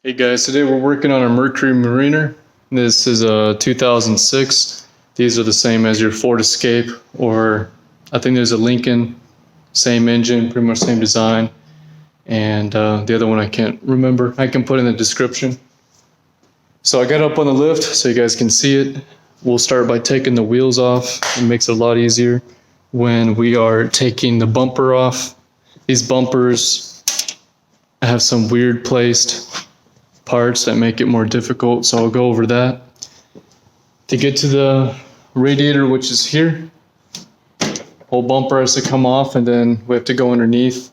Hey guys, today we're working on a Mercury Mariner. This is a 2006. These are the same as your Ford Escape, or I think there's a Lincoln, same engine, pretty much same design. And the other one I can't remember. I can put in the description. So I got up on the lift so you guys can see it. We'll start by taking the wheels off. It makes it a lot easier when we are taking the bumper off. These bumpers have some weird placed parts that make it more difficult, so I'll go over that. To get to the radiator, which is here, whole bumper has to come off, and then we have to go underneath,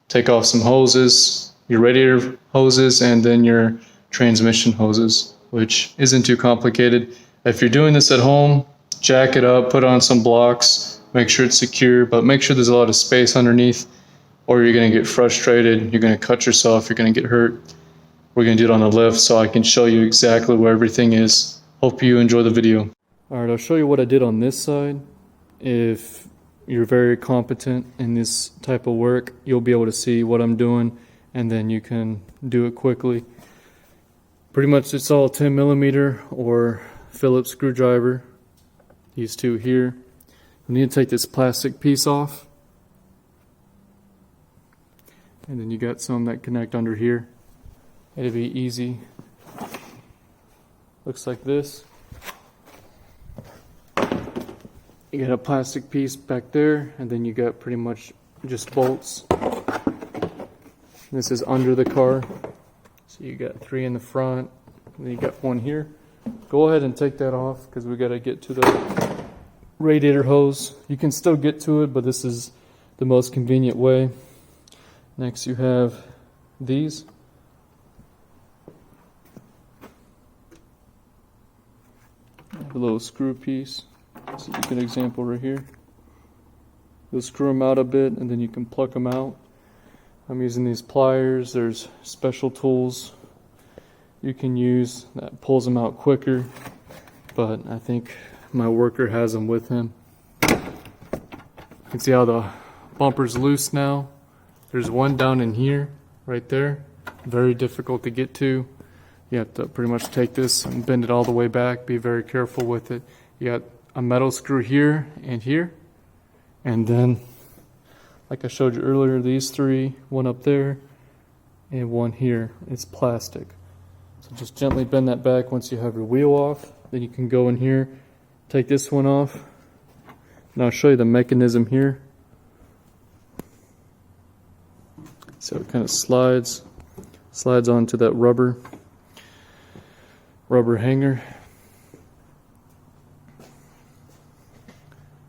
take off some hoses, your radiator hoses, and then your transmission hoses, which isn't too complicated. If you're doing this at home, jack it up, put on some blocks, make sure it's secure, but make sure there's a lot of space underneath, or you're going to get frustrated, you're going to cut yourself, you're going to get hurt. We're going to do it on the lift so I can show you exactly where everything is. Hope you enjoy the video. Alright, I'll show you what I did on this side. If you're very competent in this type of work, you'll be able to see what I'm doing, and then you can do it quickly. Pretty much it's all 10mm or Phillips screwdriver. These two here. We need to take this plastic piece off. And then you got some that connect under here. It'll be easy. Looks like this. You got a plastic piece back there, and then you got pretty much just bolts. This is under the car. So you got 3 in the front, and then you got 1 here. Go ahead and take that off because we got to get to the radiator hose. You can still get to it, but this is the most convenient way. Next you have these. A little screw piece. This is a good example right here. You'll screw them out a bit and then you can pluck them out. I'm using these pliers. There's special tools you can use that pulls them out quicker, but I think my worker has them with him. You can see how the bumper's loose now. There's one down in here, right there. Very difficult to get to. You have to pretty much take this and bend it all the way back. Be very careful with it. You got a metal screw here, and then, like I showed you earlier, these 3, one up there, and 1 here. It's plastic. So just gently bend that back once you have your wheel off. Then you can go in here, take this one off. And I'll show you the mechanism here. So it kind of slides onto that rubber hanger.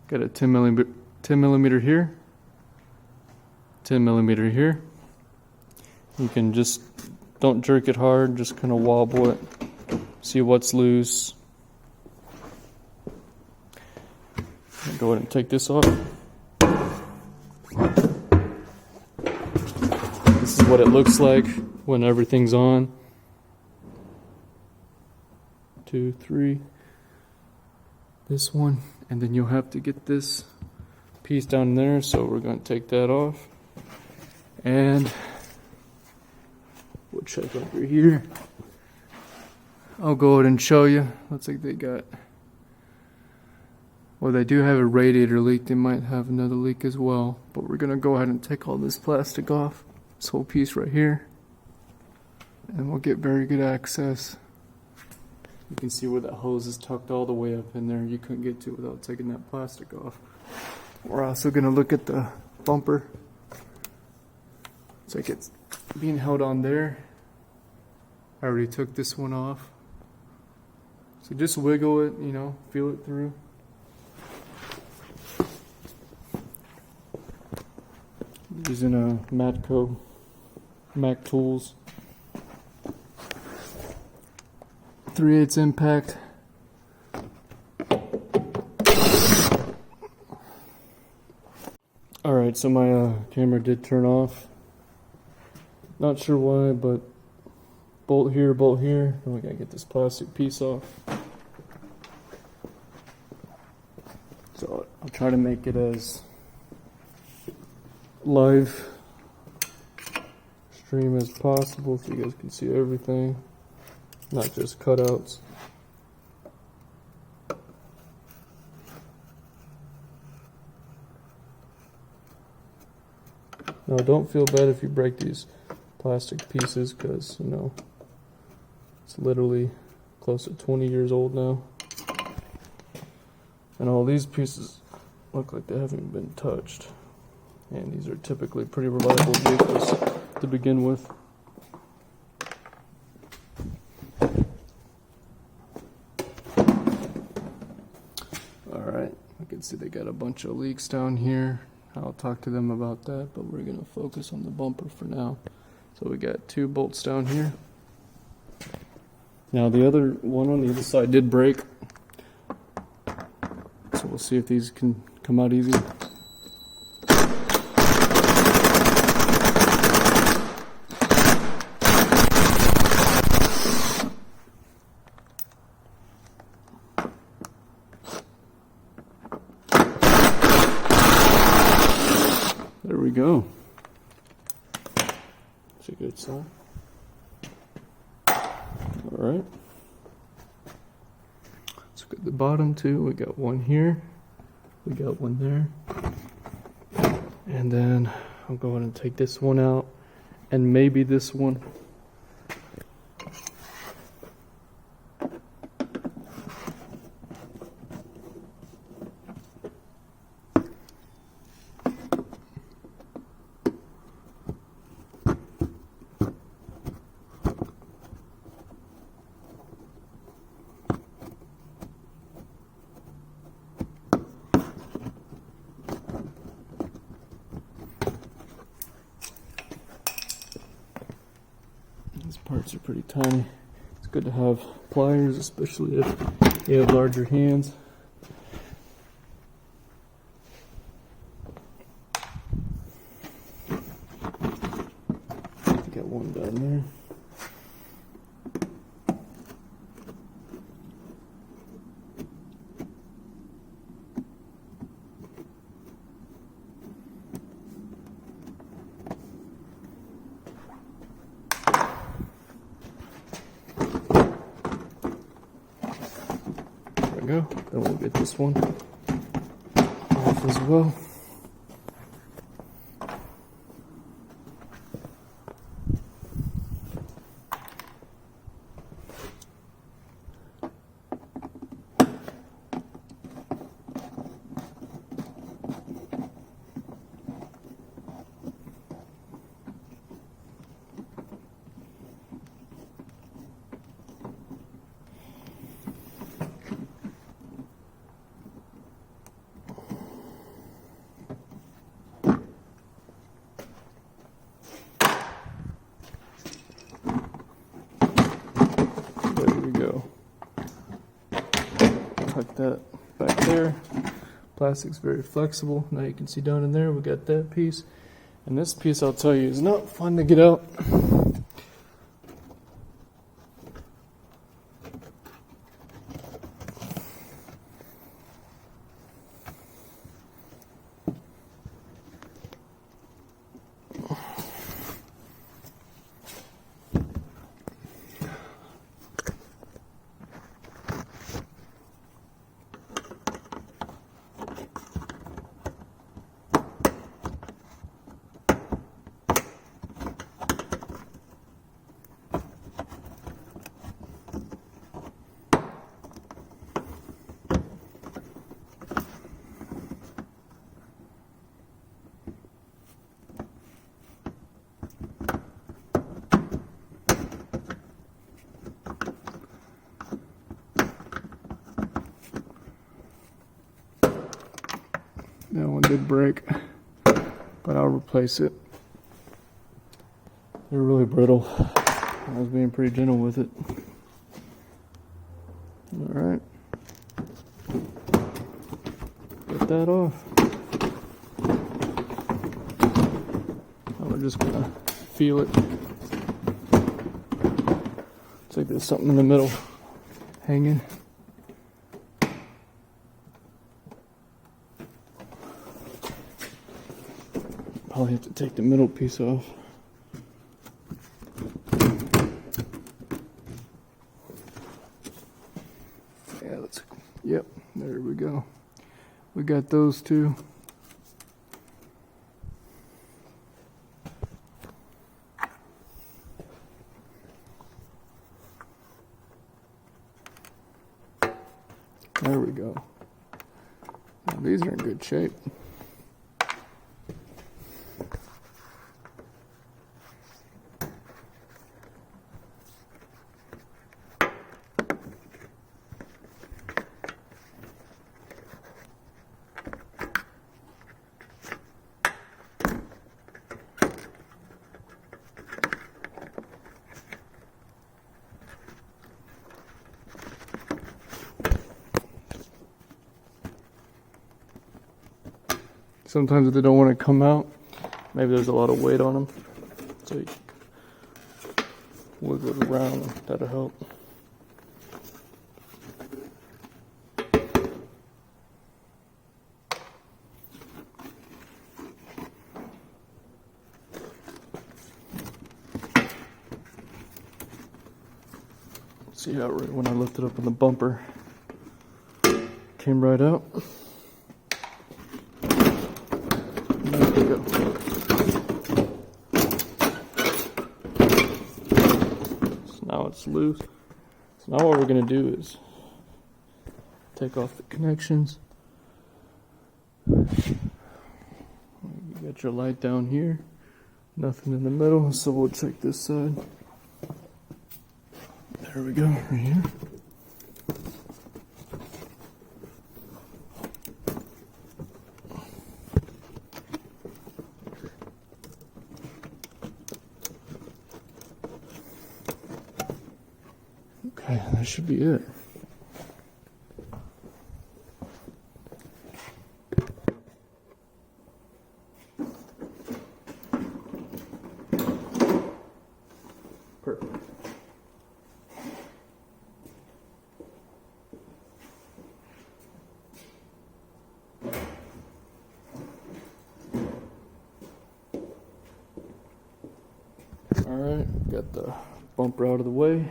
Got a 10mm here, 10mm here. You can just, don't jerk it hard, just kind of wobble it, see what's loose. Go ahead and take this off. This is what it looks like when everything's on. 2, 3, this one, and then you'll have to get this piece down there, so we're going to take that off, and we'll check over here. I'll go ahead and show you. Looks like they got, well, they do have a radiator leak. They might have another leak as well, but we're going to go ahead and take all this plastic off, this whole piece right here, and we'll get very good access. You can see where that hose is tucked all the way up in there. You couldn't get to it without taking that plastic off. We're also going to look at the bumper. It's like it's being held on there. I already took this one off. So just wiggle it, you know, feel it through. Using a Matco Mac Tools 3/8 impact. Alright, so my camera did turn off. Not sure why, but bolt here, bolt here. Oh, I gotta get this plastic piece off. So I'll try to make it as live extreme as possible so you guys can see everything, not just cutouts. Now don't feel bad if you break these plastic pieces, because you know it's literally close to 20 years old now, and all these pieces look like they haven't been touched, and these are typically pretty reliable vehicles to begin with. Alright, I can see they got a bunch of leaks down here. I'll talk to them about that, but we're going to focus on the bumper for now. So we got 2 bolts down here. Now the other one on the other side did break, so we'll see if these can come out easy. There we go. That's a good sign. Alright. Let's look at the bottom too. We got one here. We got one there. And then I'll go ahead and take this one out. And maybe this one. These parts are pretty tiny. It's good to have pliers, especially if you have larger hands. Got one down there. Go. Then we'll get this one off as well. Tuck that back there. Plastic's very flexible. Now you can see down in there we got that piece, and this piece, I'll tell you, is not fun to get out. That one did break, but I'll replace it. They're really brittle. I was being pretty gentle with it. Alright. Get that off. Now we're just gonna feel it. Looks like there's something in the middle hanging. Probably have to take the middle piece off. Yep, there we go. We got those two. There we go. Now, these are in good shape. Sometimes if they don't want to come out, maybe there's a lot of weight on them. So you wiggle it around, that'll help. See how right when I lifted up on the bumper, came right out. Now it's loose. So now what we're going to do is take off the connections. You got your light down here, nothing in the middle, so we'll check this side. There we go, right here. Okay, that should be it. Perfect. All right, got the bumper out of the way.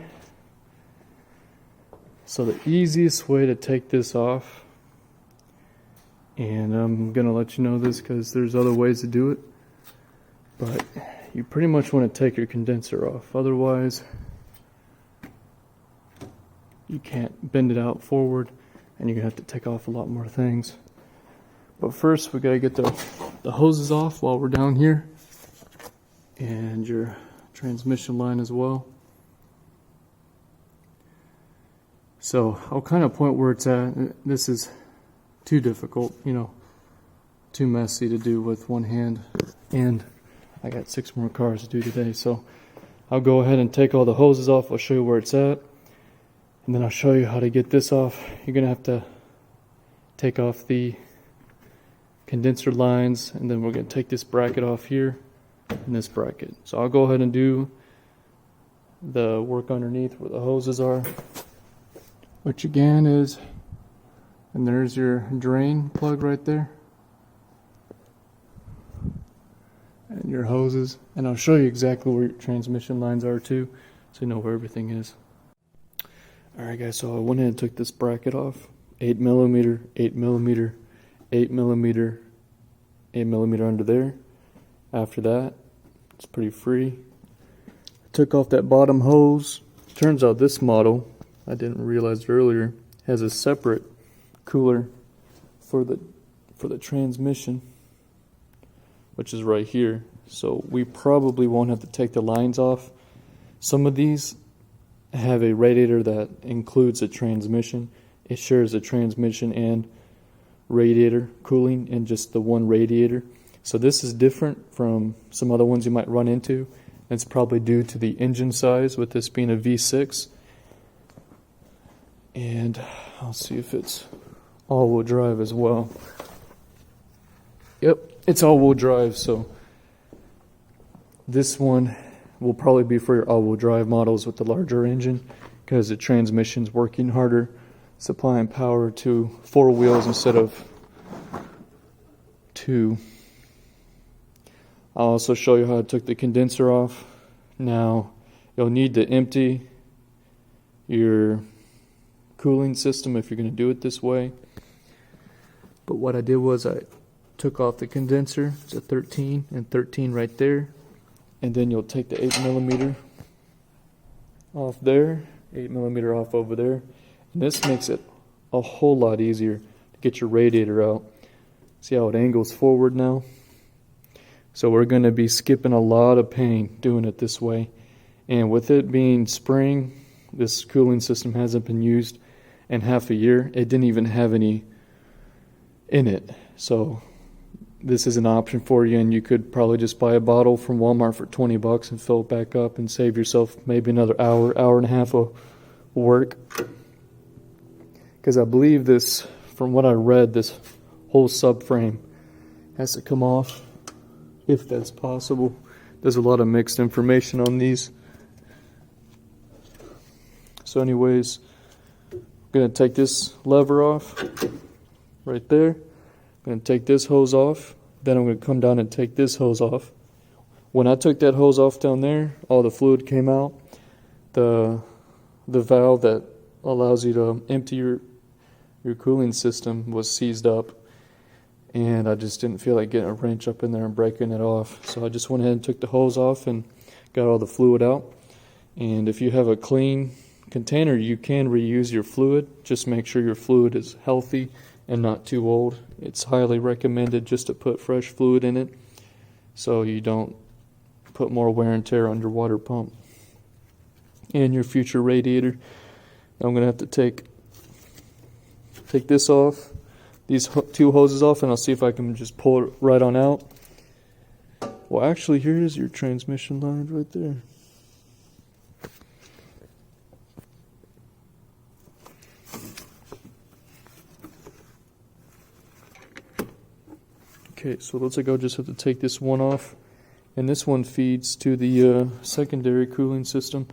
So the easiest way to take this off, and I'm gonna let you know this because there's other ways to do it, but you pretty much want to take your condenser off. Otherwise, you can't bend it out forward, and you're gonna have to take off a lot more things. But first, we gotta get the hoses off while we're down here, and your transmission line as well. So I'll kind of point where it's at. This is too difficult, too messy to do with one hand. And I got 6 more cars to do today. So I'll go ahead and take all the hoses off. I'll show you where it's at. And then I'll show you how to get this off. You're going to have to take off the condenser lines. And then we're going to take this bracket off here and this bracket. So I'll go ahead and do the work underneath where the hoses are. Which again is, and there's your drain plug right there, and your hoses, and I'll show you exactly where your transmission lines are too, so you know where everything is. Alright guys, so I went ahead and took this bracket off, 8mm, 8mm, 8mm, 8mm under there. After that, it's pretty free. I took off that bottom hose. Turns out this model, I didn't realize earlier, has a separate cooler for the transmission, which is right here. So we probably won't have to take the lines off. Some of these have a radiator that includes a transmission. It shares a transmission and radiator cooling in just the one radiator. So this is different from some other ones you might run into. It's probably due to the engine size, with this being a V6. And I'll see if it's all-wheel drive as well. Yep, it's all-wheel drive, so this one will probably be for your all-wheel drive models with the larger engine, because the transmission's working harder, supplying power to 4 wheels instead of 2. I'll also show you how I took the condenser off. Now, you'll need to empty your cooling system if you're going to do it this way. But what I did was I took off the condenser. It's a 13 and 13 right there. And then you'll take the 8mm off there, 8mm off over there. And this makes it a whole lot easier to get your radiator out. See how it angles forward now? So we're going to be skipping a lot of pain doing it this way. And with it being spring, this cooling system hasn't been used in half a year. It didn't even have any in it. So this is an option for you, and you could probably just buy a bottle from Walmart for $20 and fill it back up and save yourself maybe another hour and a half of work. Because I believe this, from what I read, this whole subframe has to come off if that's possible. There's a lot of mixed information on these. So anyways, I'm going to take this lever off right there. I'm going to take this hose off. Then I'm going to come down and take this hose off. When I took that hose off down there, all the fluid came out. The valve that allows you to empty your cooling system was seized up. And I just didn't feel like getting a wrench up in there and breaking it off. So I just went ahead and took the hose off and got all the fluid out. And if you have a clean container, you can reuse your fluid. Just make sure your fluid is healthy and not too old. It's highly recommended just to put fresh fluid in it so you don't put more wear and tear on your water pump and your future radiator. I'm going to have to take this off, these two hoses off, and I'll see if I can just pull it right on out. Well, actually, here is your transmission line right there. Okay, so it looks like I'll just have to take this one off, and this one feeds to the secondary cooling system.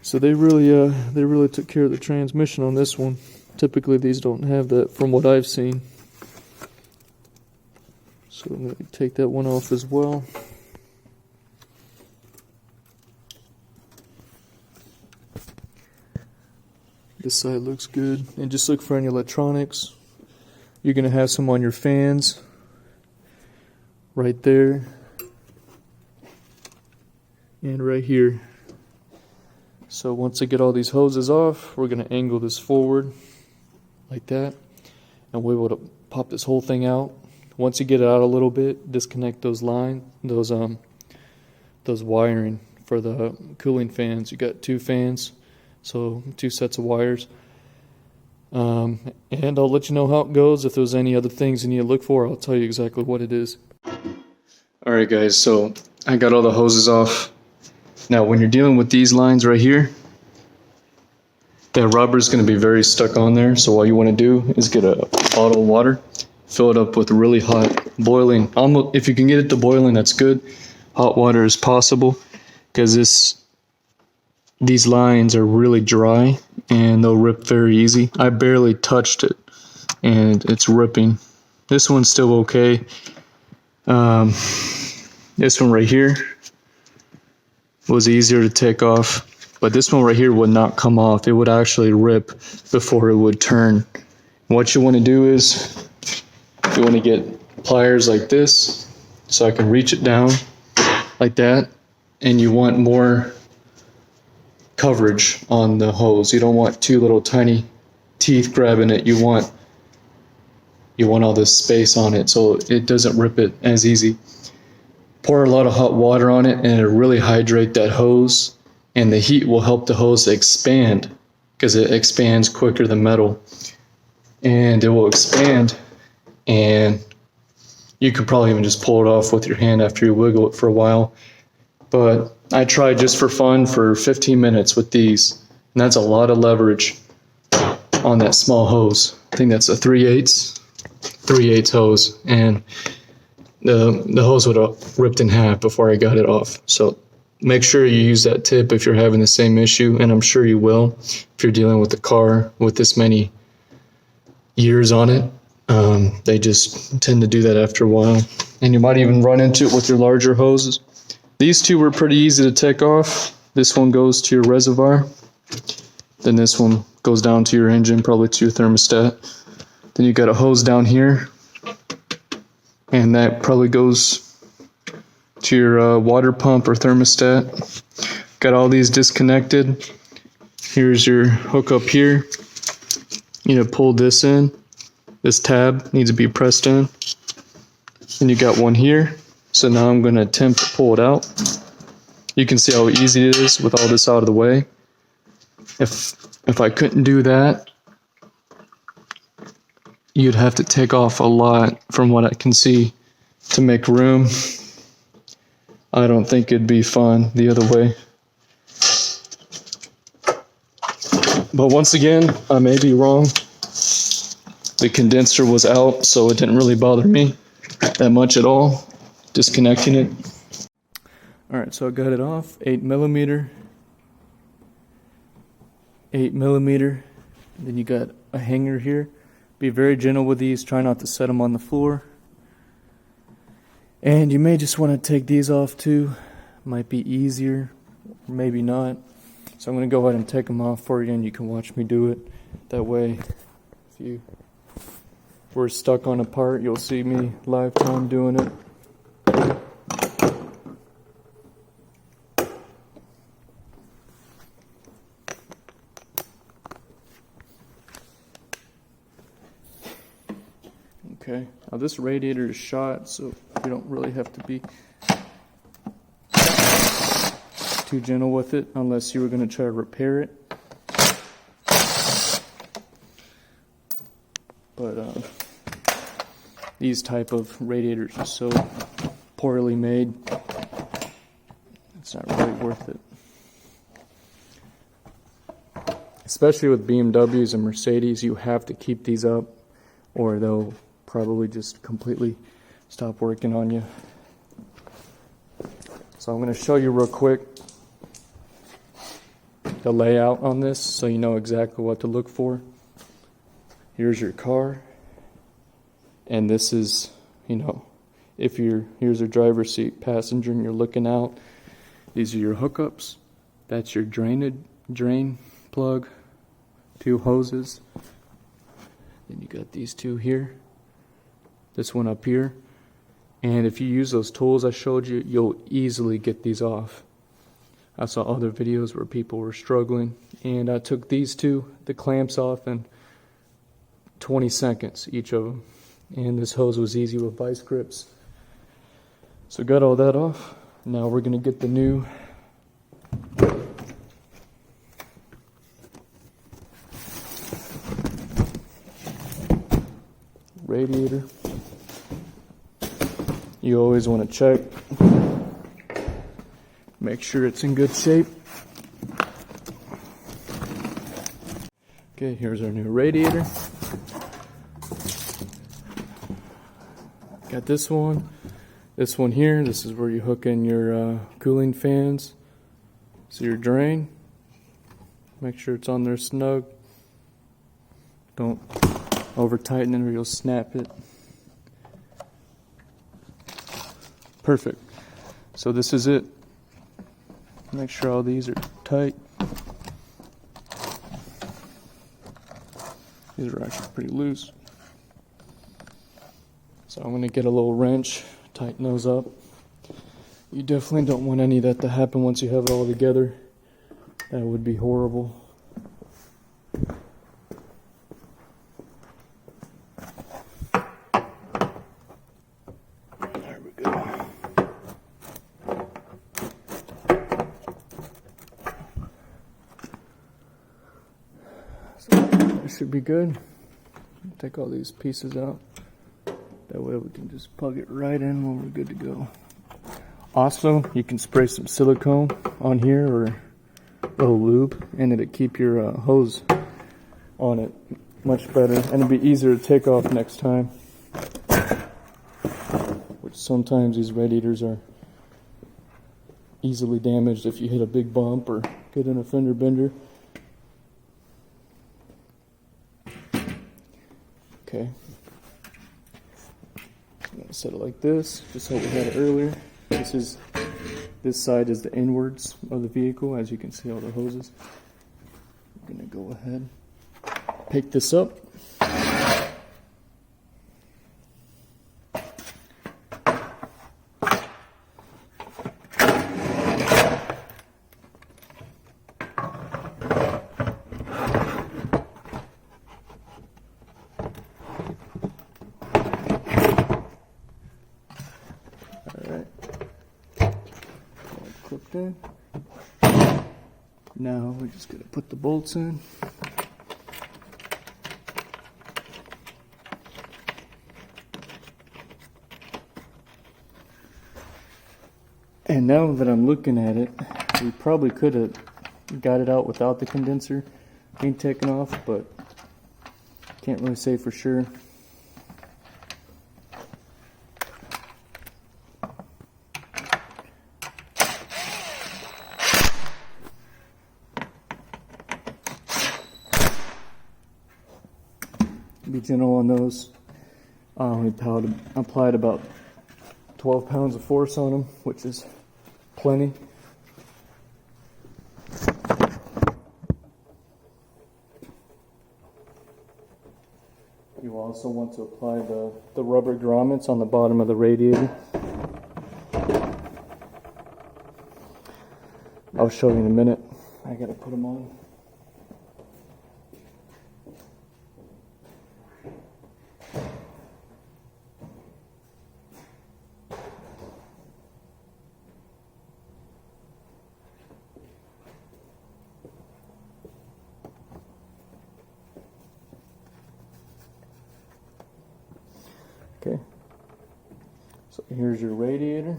So they really took care of the transmission on this one. Typically these don't have that from what I've seen. So I'm going to take that one off as well. This side looks good. And just look for any electronics. You're going to have some on your fans right there and right here. So once I get all these hoses off, we're going to angle this forward like that, and we're able to pop this whole thing out. Once you get it out a little bit, disconnect those wiring for the cooling fans. You got 2 fans, so 2 sets of wires. And I'll let you know how it goes. If there's any other things you need to look for, I'll tell you exactly what it is. Alright guys, so I got all the hoses off. Now when you're dealing with these lines right here, that rubber is going to be very stuck on there. So all you want to do is get a bottle of water, fill it up with really hot, boiling, almost, if you can get it to boiling, that's good. Hot water is possible, because these lines are really dry and they'll rip very easy. I barely touched it and it's ripping. This one's still okay. This one right here was easier to take off, but this one right here would not come off. It would actually rip before it would turn. What you want to do is you want to get pliers like this so I can reach it down like that, and you want more coverage on the hose. You don't want 2 little tiny teeth grabbing it. You want all this space on it so it doesn't rip it as easy. Pour a lot of hot water on it and it'll really hydrate that hose, and the heat will help the hose expand because it expands quicker than metal, and it will expand, and you could probably even just pull it off with your hand after you wiggle it for a while. But I tried just for fun for 15 minutes with these, and that's a lot of leverage on that small hose. I think that's a 3/8 hose, and the hose would have ripped in half before I got it off. So make sure you use that tip if you're having the same issue, and I'm sure you will if you're dealing with a car with this many years on it. They just tend to do that after a while, and you might even run into it with your larger hoses. These 2 were pretty easy to take off. This one goes to your reservoir, Then this one goes down to your engine, probably to your thermostat. Then you got a hose down here, and that probably goes to your water pump or thermostat. Got all these disconnected. Here's your hook up here. You know, pull this in. This tab needs to be pressed in. And you got one here. So now I'm going to attempt to pull it out. You can see how easy it is with all this out of the way. If I couldn't do that, you'd have to take off a lot from what I can see to make room. I don't think it'd be fun the other way. But once again, I may be wrong. The condenser was out, so it didn't really bother me that much at all, disconnecting it. Alright, so I got it off, 8mm. 8mm. Then you got a hanger here. Be very gentle with these, try not to set them on the floor. And you may just want to take these off too. Might be easier, maybe not. So I'm going to go ahead and take them off for you, and you can watch me do it. That way, if you were stuck on a part, you'll see me live time doing it. Okay, now this radiator is shot, so you don't really have to be too gentle with it unless you were going to try to repair it. But these type of radiators are so poorly made, it's not really worth it. Especially with BMWs and Mercedes, you have to keep these up or they'll probably just completely stop working on you. So I'm going to show you real quick the layout on this so you know exactly what to look for. Here's your car, and this is, you know, if you're, here's your driver's seat, passenger, and you're looking out. These are your hookups. That's your drain plug, 2 hoses. Then you got these 2 here, this one up here. And if you use those tools I showed you, you'll easily get these off. I saw other videos where people were struggling, and I took these 2, the clamps off, in 20 seconds, each of them. And this hose was easy with vice grips. So got all that off. Now we're going to get the new radiator. You always want to check, make sure it's in good shape. Okay, here's our new radiator. Got this one here. This is where you hook in your cooling fans. So your drain, make sure it's on there snug. Don't over tighten it or you'll snap it. Perfect. So this is it. Make sure all these are tight. These are actually pretty loose. So I'm going to get a little wrench, tighten those up. You definitely don't want any of that to happen once you have it all together. That would be horrible. There we go. So that should be good. Take all these pieces out. That way we can just plug it right in when we're good to go. Also, you can spray some silicone on here or a little lube, and it'll keep your hose on it much better, and it'll be easier to take off next time. Which sometimes these radiators are easily damaged if you hit a big bump or get in a fender bender. Okay. I'm going to set it like this, just how we had it earlier. This side is the inwards of the vehicle, as you can see all the hoses. I'm gonna go ahead, pick this up. Clipped in. Now we're just going to put the bolts in. And now that I'm looking at it, we probably could have got it out without the condenser being taken off, but can't really say for sure. Be gentle on those. We applied about 12 pounds of force on them, which is plenty. You also want to apply the rubber grommets on the bottom of the radiator. I'll show you in a minute. I gotta put them on. Okay, so here's your radiator.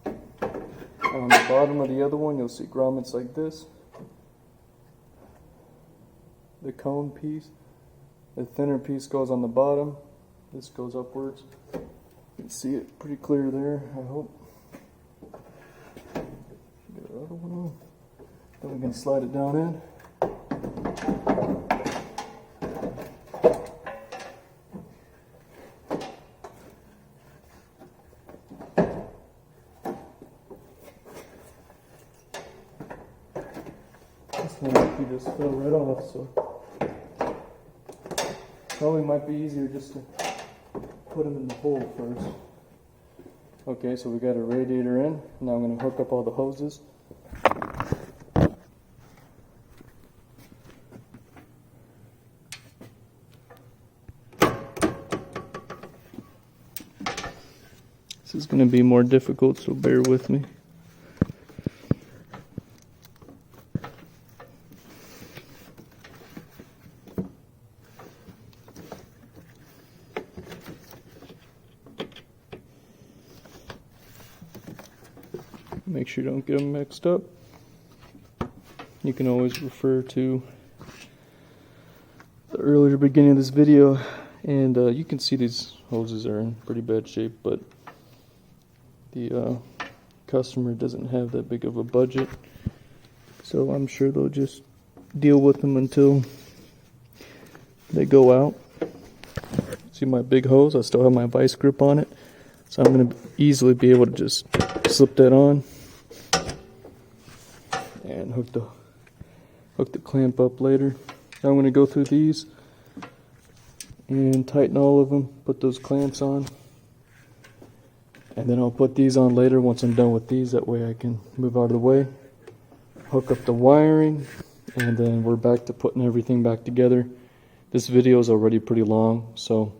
On the bottom of the other one, you'll see grommets like this. The cone piece, the thinner piece goes on the bottom. This goes upwards. You can see it pretty clear there, I hope. Get the other one on. Then we can slide it down in. This one you just fell right off, so probably might be easier just to put them in the hole first. Okay, so we got a radiator in. Now I'm going to hook up all the hoses. This is going to be more difficult, so bear with me. Make sure you don't get them mixed up. You can always refer to the earlier beginning of this video, and you can see these hoses are in pretty bad shape, but the customer doesn't have that big of a budget, so I'm sure they'll just deal with them until they go out. See my big hose? I still have my vice grip on it, so I'm going to easily be able to just slip that on and hook the clamp up later. Now I'm going to go through these and tighten all of them, put those clamps on, and then I'll put these on later once I'm done with these. That way I can move out of the way, hook up the wiring, and then we're back to putting everything back together. This video is already pretty long, so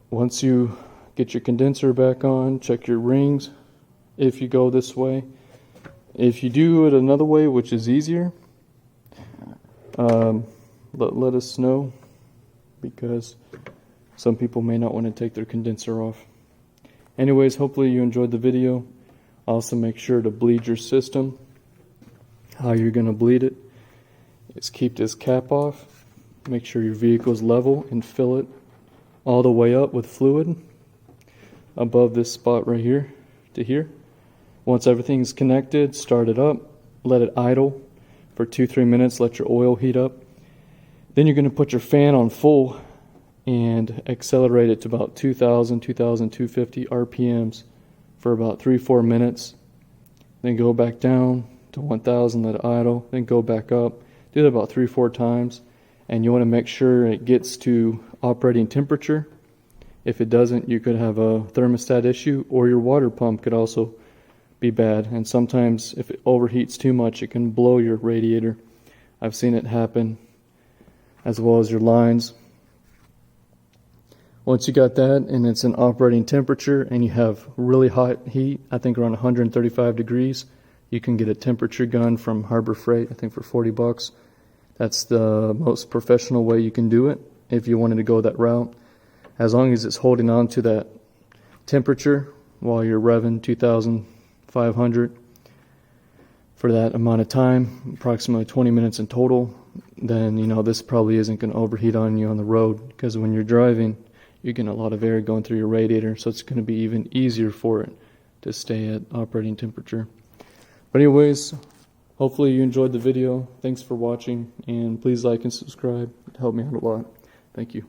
once you get your condenser back on, check your rings if you go this way. If you do it another way, which is easier, let us know, because some people may not want to take their condenser off. Anyways, hopefully you enjoyed the video. Also, make sure to bleed your system. How you're going to bleed it is keep this cap off, make sure your vehicle is level, and fill it all the way up with fluid above this spot right here to here. Once everything's connected, start it up, let it idle for 2-3 minutes, let your oil heat up. Then you're going to put your fan on full and accelerate it to about 2,250 RPMs for about 3-4 minutes. Then go back down, to 1000, let it idle, then go back up. Do that about 3-4 times, and you want to make sure it gets to operating temperature. If it doesn't, you could have a thermostat issue, or your water pump could also be bad. And sometimes if it overheats too much, it can blow your radiator. I've seen it happen, as well as your lines. Once you got that and it's an operating temperature and you have really hot heat, I think around 135 degrees, you can get a temperature gun from Harbor Freight, I think for $40. That's the most professional way you can do it if you wanted to go that route. As long as it's holding on to that temperature while you're revving 2,500 for that amount of time, approximately 20 minutes in total, then you know this probably isn't going to overheat on you on the road, because when you're driving, you're getting a lot of air going through your radiator, so it's going to be even easier for it to stay at operating temperature. But anyways, hopefully you enjoyed the video. Thanks for watching, and please like and subscribe. It helped me out a lot. Thank you.